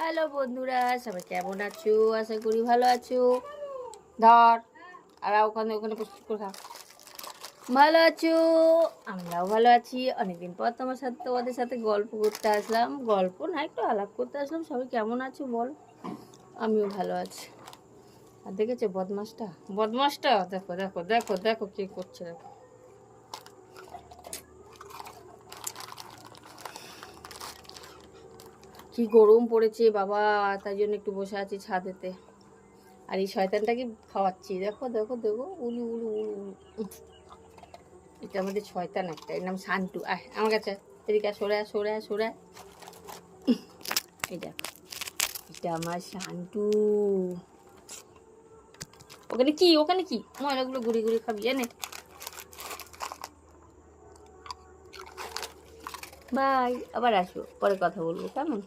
Hello বন্ধুরা, সবাই কেমন আছো? আশা করি ভালো আছো। ধর আর ওখানে ওখানে প্রস্তুত করে খা। ভালো আছো? আমরাও ভালো আছি। অনেকদিন পর তোমাদের সাথে গল্প করতে আসলাম। গল্প না, একটু আলাপ করতে আসলাম। সবাই কেমন আছো বল? আমিও ভালো আছি। আর দেখেছো বদমাসটা দেখো দেখো দেখো দেখো কি করছে দেখো। কি গরম পড়েছে বাবা, তাই জন্য একটু বসে আছি ছাদেতে। আর এই শয়তানটাকে খাওয়াচ্ছি, দেখো দেখো দেখো উলু উলু উলু উলু। এটা আমাদের শয়তান একটা, এর নাম শান্টু। আয় আমার কাছে, এদিকে সরে সরে সরে। এই দেখো, এটা আমার শান্টু। ওখানে কি ময়লাগুলো ঘুরে ঘুরে খাবি এনে। বাই, আবার আসবো, পরে কথা বলবো কেমন।